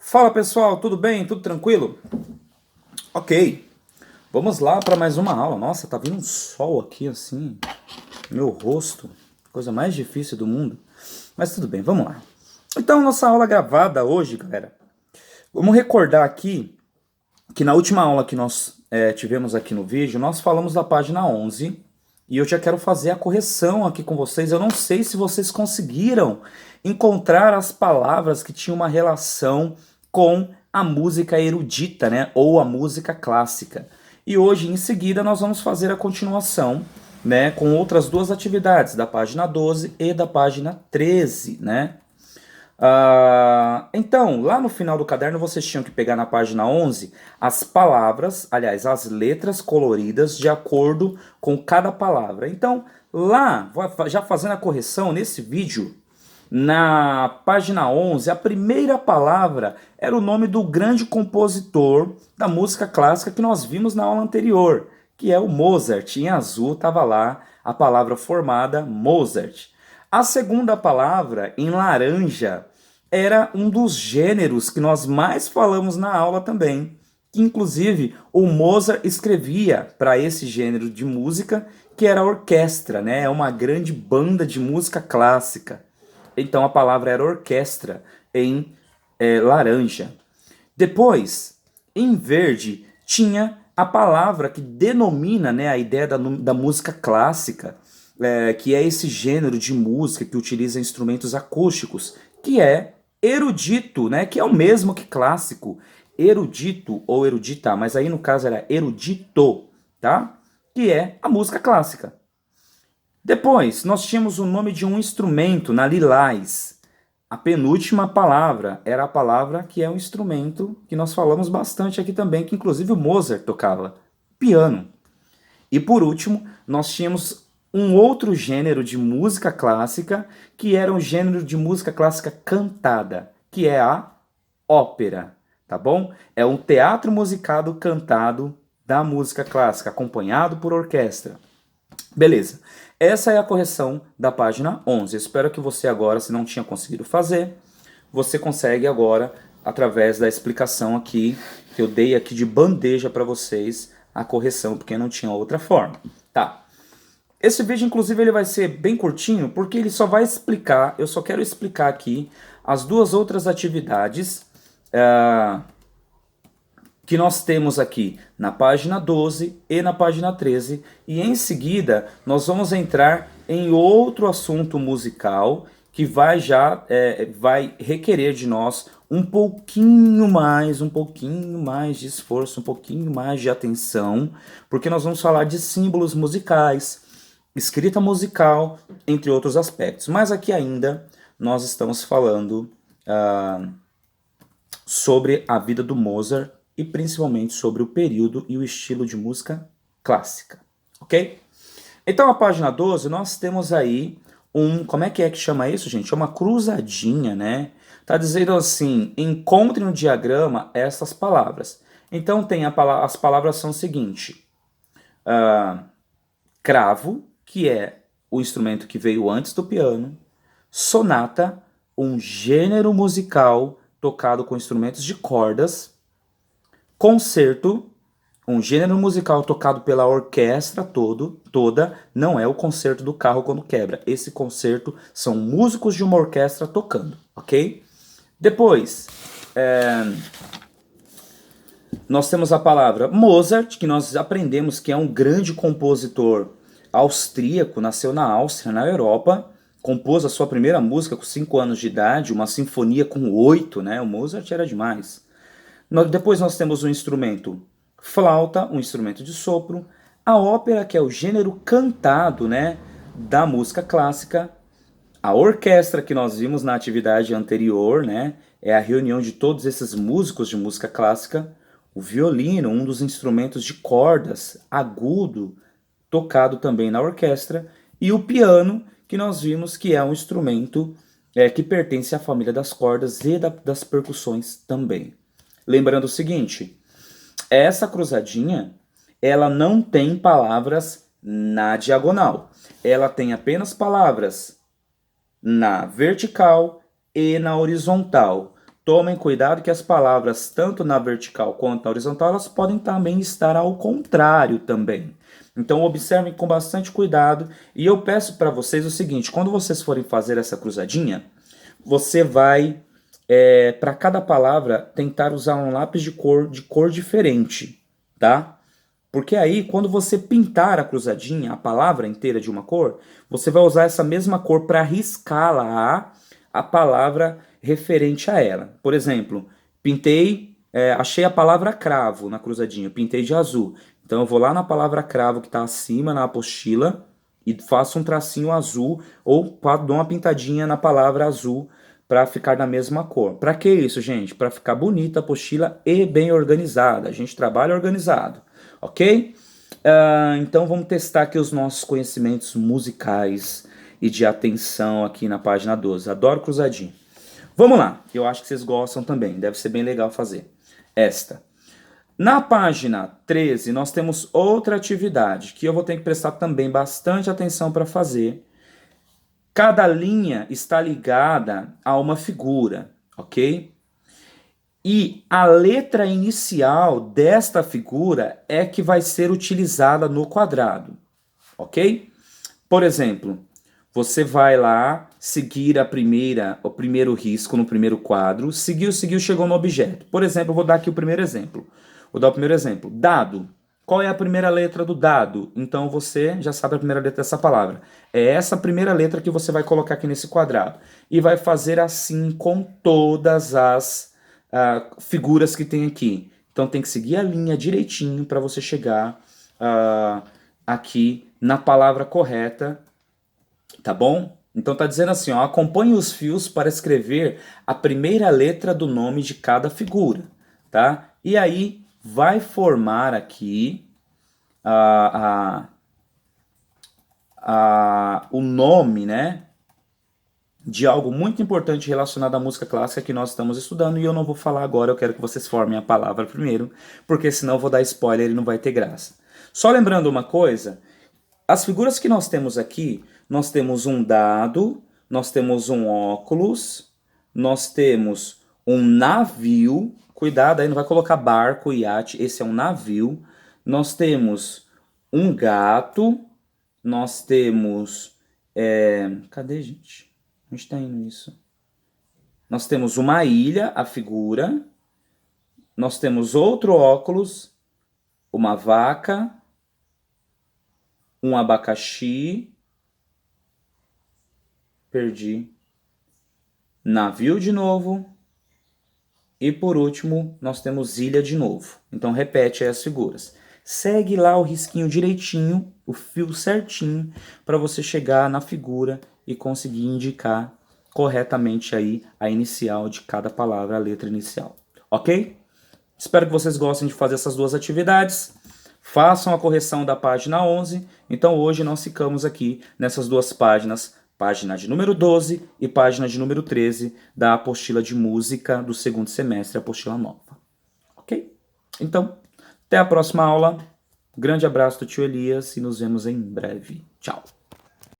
Fala pessoal, tudo bem? Tudo tranquilo? Ok, vamos lá para mais uma aula. Nossa, tá vindo um sol aqui assim, meu rosto, coisa mais difícil do mundo. Mas tudo bem, vamos lá. Então, nossa aula gravada hoje, galera, vamos recordar aqui que na última aula que nós tivemos aqui no vídeo, nós falamos da página 11 e eu já quero fazer a correção aqui com vocês. Eu não sei se vocês conseguiram encontrar as palavras que tinham uma relação com a música erudita, né, ou a música clássica. E hoje, em seguida, nós vamos fazer a continuação, né, com outras duas atividades, da página 12 e da página 13, né? Então, lá no final do caderno vocês tinham que pegar na página 11 as palavras, aliás, as letras coloridas de acordo com cada palavra. Então, lá, já fazendo a correção nesse vídeo, na página 11, a primeira palavra era o nome do grande compositor da música clássica que nós vimos na aula anterior, que é o Mozart. Em azul estava lá a palavra formada Mozart. A segunda palavra, em laranja, era um dos gêneros que nós mais falamos na aula também. Inclusive, o Mozart escrevia para esse gênero de música, que era a orquestra, né? É uma grande banda de música clássica. Então a palavra era orquestra em laranja. Depois, em verde, tinha a palavra que denomina, né, a ideia da música clássica, que é esse gênero de música que utiliza instrumentos acústicos, que é erudito, né, que é o mesmo que clássico. Erudito ou erudita, mas aí no caso era erudito, tá? Que é a música clássica. Depois, nós tínhamos o nome de um instrumento na lilás. A penúltima palavra era a palavra que é um instrumento que nós falamos bastante aqui também, que inclusive o Mozart tocava, piano. E por último, nós tínhamos um outro gênero de música clássica, que era um gênero de música clássica cantada, que é a ópera, tá bom? É um teatro musicado cantado da música clássica, acompanhado por orquestra. Beleza. Essa é a correção da página 11. Eu espero que você agora, se não tinha conseguido fazer, você consegue agora, através da explicação aqui, que eu dei aqui de bandeja para vocês, a correção, porque não tinha outra forma. Tá. Esse vídeo, inclusive, ele vai ser bem curtinho, porque ele só vai explicar, eu só quero explicar aqui as duas outras atividades que nós temos aqui na página 12 e na página 13, e em seguida nós vamos entrar em outro assunto musical que vai vai requerer de nós um pouquinho mais de esforço, um pouquinho mais de atenção, porque nós vamos falar de símbolos musicais, escrita musical, entre outros aspectos. Mas aqui ainda nós estamos falando sobre a vida do Mozart e principalmente sobre o período e o estilo de música clássica, ok? Então a página 12 nós temos aí como é que chama isso, gente? É uma cruzadinha, né? Tá dizendo assim, encontre no diagrama essas palavras. Então tem as palavras são o seguinte, cravo, que é o instrumento que veio antes do piano, sonata, um gênero musical tocado com instrumentos de cordas, concerto, um gênero musical tocado pela orquestra toda, não é o concerto do carro quando quebra. Esse concerto são músicos de uma orquestra tocando, ok? Depois, nós temos a palavra Mozart, que nós aprendemos que é um grande compositor austríaco, nasceu na Áustria, na Europa, compôs a sua primeira música com 5 anos de idade, uma sinfonia com 8, né? O Mozart era demais. Depois nós temos o instrumento flauta, um instrumento de sopro, a ópera, que é o gênero cantado, né, da música clássica, a orquestra, que nós vimos na atividade anterior, né, é a reunião de todos esses músicos de música clássica, o violino, um dos instrumentos de cordas, agudo, tocado também na orquestra, e o piano, que nós vimos que é um instrumento que pertence à família das cordas e das percussões também. Lembrando o seguinte, essa cruzadinha, ela não tem palavras na diagonal. Ela tem apenas palavras na vertical e na horizontal. Tomem cuidado que as palavras, tanto na vertical quanto na horizontal, elas podem também estar ao contrário também. Então observem com bastante cuidado e eu peço para vocês o seguinte, quando vocês forem fazer essa cruzadinha, você vai, para cada palavra, tentar usar um lápis de cor diferente, tá? Porque aí, quando você pintar a cruzadinha, a palavra inteira de uma cor, você vai usar essa mesma cor para riscá-la a palavra referente a ela. Por exemplo, pintei, achei a palavra cravo na cruzadinha, pintei de azul. Então eu vou lá na palavra cravo que está acima na apostila e faço um tracinho azul ou dou uma pintadinha na palavra azul para ficar da mesma cor. Para que isso, gente? Para ficar bonita a apostila e bem organizada. A gente trabalha organizado, ok? Então vamos testar aqui os nossos conhecimentos musicais e de atenção aqui na página 12. Adoro cruzadinho. Vamos lá, eu acho que vocês gostam também, deve ser bem legal fazer esta. Na página 13, nós temos outra atividade que eu vou ter que prestar também bastante atenção para fazer. Cada linha está ligada a uma figura, ok? E a letra inicial desta figura é que vai ser utilizada no quadrado, ok? Por exemplo, você vai lá seguir o primeiro risco no primeiro quadro, seguiu, chegou no objeto. Por exemplo, eu vou dar aqui o primeiro exemplo. Vou dar o primeiro exemplo. Dado. Qual é a primeira letra do dado? Então você já sabe a primeira letra dessa palavra. É essa primeira letra que você vai colocar aqui nesse quadrado. E vai fazer assim com todas as figuras que tem aqui. Então tem que seguir a linha direitinho para você chegar aqui na palavra correta, tá bom? Então tá dizendo assim, ó, acompanhe os fios para escrever a primeira letra do nome de cada figura, tá? E aí vai formar aqui o nome, né, de algo muito importante relacionado à música clássica que nós estamos estudando, e eu não vou falar agora, eu quero que vocês formem a palavra primeiro, porque senão eu vou dar spoiler e não vai ter graça. Só lembrando uma coisa, as figuras que nós temos aqui, nós temos um dado, nós temos um óculos, nós temos um navio, cuidado aí, não vai colocar barco, iate, esse é um navio, nós temos um gato, nós temos, cadê, gente? Onde está indo isso? Nós temos uma ilha, a figura, nós temos outro óculos, uma vaca, um abacaxi, perdi, navio de novo, e por último nós temos ilha de novo. Então repete aí as figuras. Segue lá o risquinho direitinho, o fio certinho, para você chegar na figura e conseguir indicar corretamente aí a inicial de cada palavra, a letra inicial. Ok? Espero que vocês gostem de fazer essas duas atividades. Façam a correção da página 11. Então hoje nós ficamos aqui nessas duas páginas, página de número 12 e página de número 13 da apostila de música do segundo semestre, apostila nova. Ok? Então, até a próxima aula. Grande abraço do tio Elias e nos vemos em breve. Tchau!